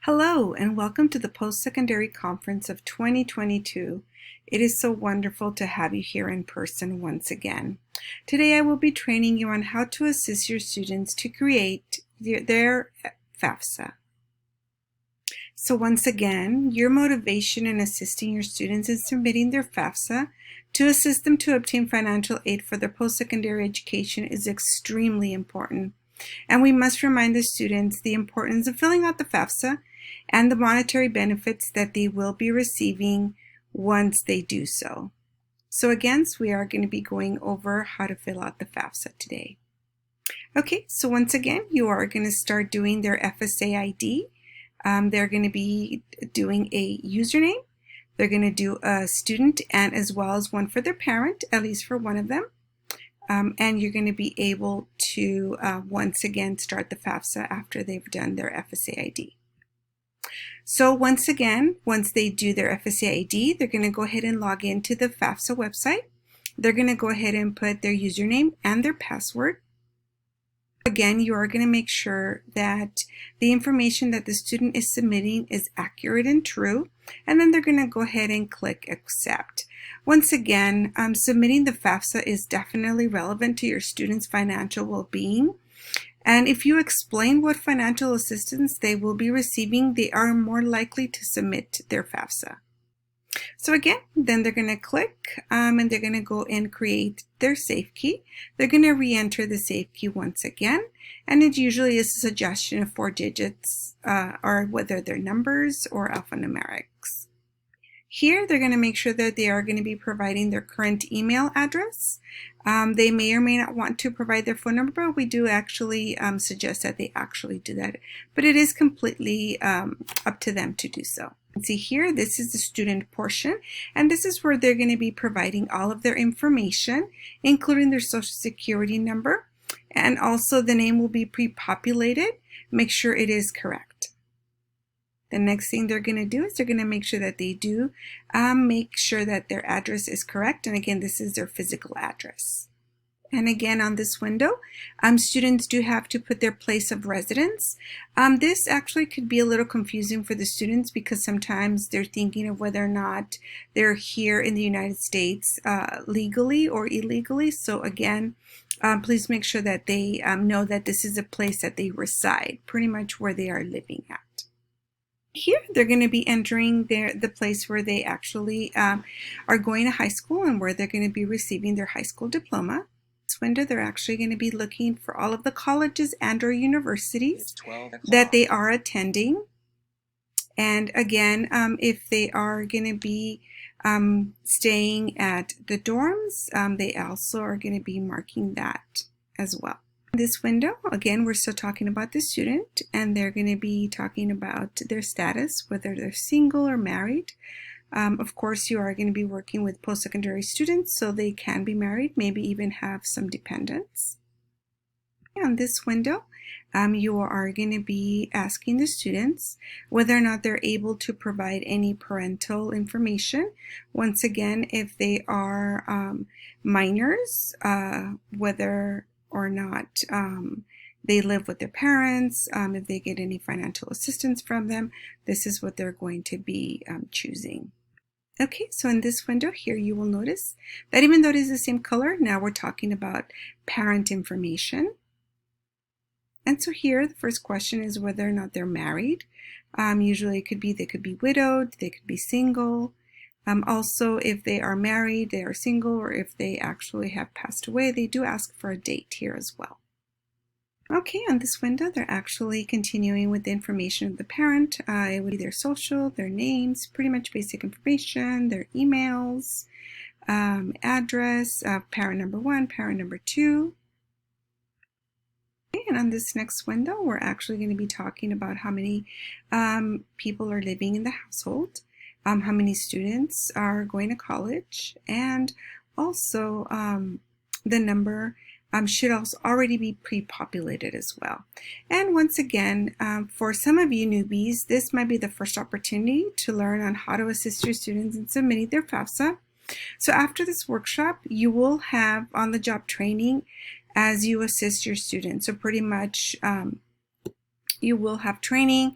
Hello and welcome to the Post-Secondary Conference of 2022. It is so wonderful to have you here in person once again. Today I will be training you on how to assist your students to create their FAFSA. So once again, your motivation in assisting your students in submitting their FAFSA to assist them to obtain financial aid for their post-secondary education is extremely important. And we must remind the students the importance of filling out the FAFSA and the monetary benefits that they will be receiving once they do so. So again, we are going to be going over how to fill out the FAFSA today. Okay, so once again, you are going to start doing their FSA ID. They're going to be doing a username. They're going to do a student and as well as one for their parent, at least for one of them. And you're going to be able to once again start the FAFSA after they've done their FSA ID. So once again, once they do their FSA ID, they're going to go ahead and log into the FAFSA website. They're going to go ahead and put their username and their password. Again, you are going to make sure that the information that the student is submitting is accurate and true, and then they're going to go ahead and click accept. Once again, submitting the FAFSA is definitely relevant to your students' financial well-being. And if you explain what financial assistance they will be receiving, they are more likely to submit their FAFSA. So again, then they're going to click and they're going to go and create their safe key. They're going to re-enter the safe key once again, and it usually is a suggestion of 4 digits or whether they're numbers or alphanumerics. Here, they're going to make sure that they are going to be providing their current email address. They may or may not want to provide their phone number, but we do actually suggest that they actually do that. But it is completely up to them to do so. See here, this is the student portion, and this is where they're going to be providing all of their information, including their social security number, and also the name will be pre-populated. Make sure it is correct. The next thing they're going to do is they're going to make sure that they do make sure that their address is correct. And again, this is their physical address. And again, on this window, students do have to put their place of residence. This actually could be a little confusing for the students because sometimes they're thinking of whether or not they're here in the United States legally or illegally. So again, please make sure that they know that this is a place that they reside, pretty much where they are living at. Here, they're going to be entering the place where they actually are going to high school and where they're going to be receiving their high school diploma. This window, they're actually going to be looking for all of the colleges and or universities that they are attending. And again, if they are going to be staying at the dorms, they also are going to be marking that as well. This window, again, we're still talking about the student, and they're going to be talking about their status, whether they're single or married. Of course, you are going to be working with post-secondary students, so they can be married, maybe even have some dependents. On this window, you are going to be asking the students whether or not they're able to provide any parental information. Once again, if they are minors, whether or not they live with their parents, if they get any financial assistance from them, this is what they're going to be choosing. Okay, so in this window here, you will notice that even though it is the same color, now we're talking about parent information. And so here, the first question is whether or not they're married. Usually it could be, they could be widowed, they could be single. Also, if they are married, they are single, or if they actually have passed away, they do ask for a date here as well. Okay, on this window, they're actually continuing with the information of the parent. It would be their social, their names, pretty much basic information, their emails, address, parent number 1, parent number 2. Okay, and on this next window, we're actually going to be talking about how many people are living in the household. How many students are going to college, and also the number should also already be pre-populated as well. And once again, for some of you newbies, this might be the first opportunity to learn on how to assist your students in submitting their FAFSA. So after this workshop, you will have on-the-job training as you assist your students. So pretty much you will have training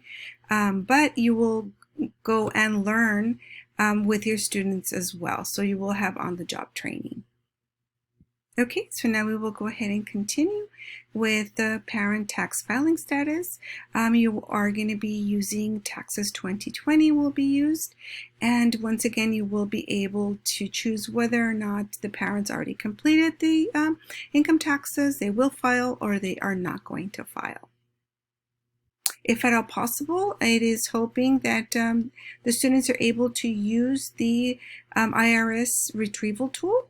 but you will go and learn with your students as well. So you will have on-the-job training. Okay, so now we will go ahead and continue with the parent tax filing status. You are going to be using Taxes 2020 will be used, and once again you will be able to choose whether or not the parents already completed the income taxes, they will file, or they are not going to file. If at all possible, it is hoping that the students are able to use the IRS retrieval tool.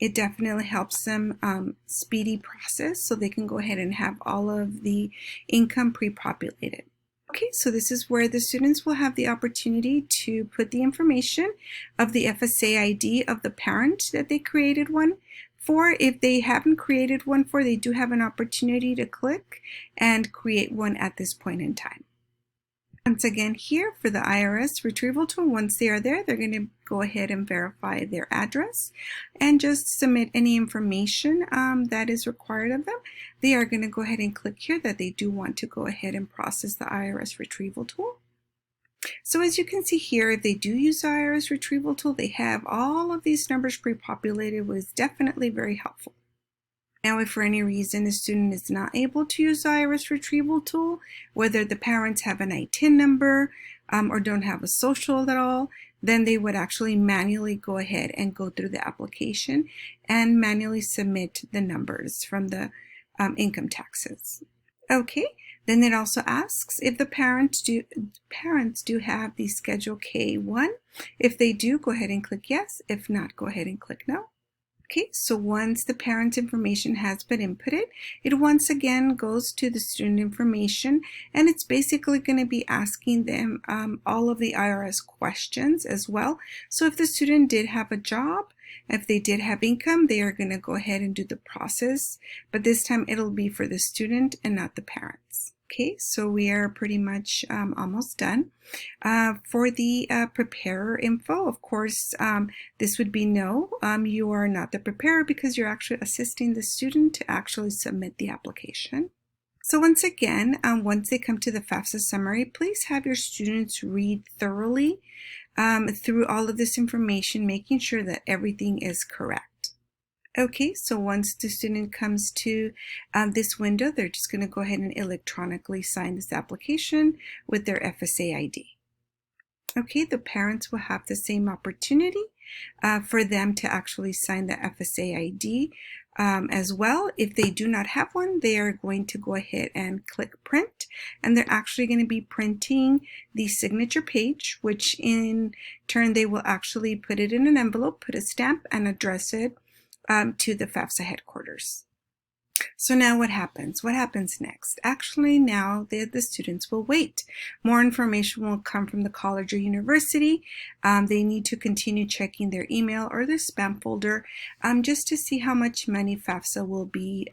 It definitely helps them speedy process, so they can go ahead and have all of the income pre-populated. Okay, so this is where the students will have the opportunity to put the information of the FSA ID of the parent that they created one for. If they haven't created one for, they do have an opportunity to click and create one at this point in time. Once again, here for the IRS retrieval tool, once they are there, they're going to go ahead and verify their address and just submit any information that is required of them. They are going to go ahead and click here that they do want to go ahead and process the IRS retrieval tool. So as you can see here, if they do use the IRS retrieval tool, they have all of these numbers pre-populated, which is definitely very helpful. Now, if for any reason the student is not able to use the IRS retrieval tool, whether the parents have an ITIN number or don't have a social at all, then they would actually manually go ahead and go through the application and manually submit the numbers from the income taxes. Okay, then it also asks if the parents do have the Schedule K1. If they do, go ahead and click yes. If not, go ahead and click no. Okay, so once the parent information has been inputted, it once again goes to the student information, and it's basically going to be asking them all of the IRS questions as well. So if the student did have a job, if they did have income, they are going to go ahead and do the process, but this time it'll be for the student and not the parents. Okay, so we are pretty much almost done. For the preparer info, of course, this would be no. You are not the preparer because you're actually assisting the student to actually submit the application. So once again, once they come to the FAFSA summary, please have your students read thoroughly through all of this information, making sure that everything is correct. Okay, so once the student comes to this window, they're just going to go ahead and electronically sign this application with their FSA ID. Okay, the parents will have the same opportunity for them to actually sign the FSA ID as well. If they do not have one, they are going to go ahead and click print, and they're actually going to be printing the signature page, which in turn they will actually put it in an envelope, put a stamp, and address it to the FAFSA headquarters. So now what happens? What happens next? Actually, now the students will wait. More information will come from the college or university. They need to continue checking their email or their spam folder just to see how much money FAFSA will be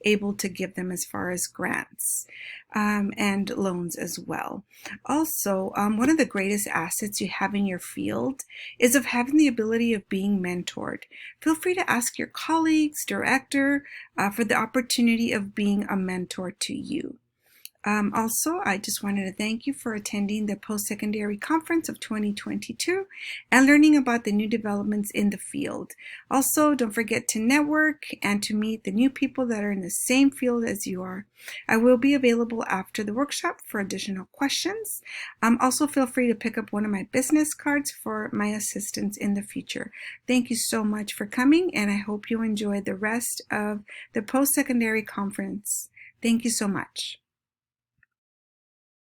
able to give them as far as grants and loans as well. Also, one of the greatest assets you have in your field is of having the ability of being mentored. Feel free to ask your colleagues, director, for the opportunity of being a mentor to you. Also, I just wanted to thank you for attending the Post-Secondary Conference of 2022 and learning about the new developments in the field. Also, don't forget to network and to meet the new people that are in the same field as you are. I will be available after the workshop for additional questions. Also, feel free to pick up one of my business cards for my assistance in the future. Thank you so much for coming, and I hope you enjoy the rest of the Post-Secondary Conference. Thank you so much.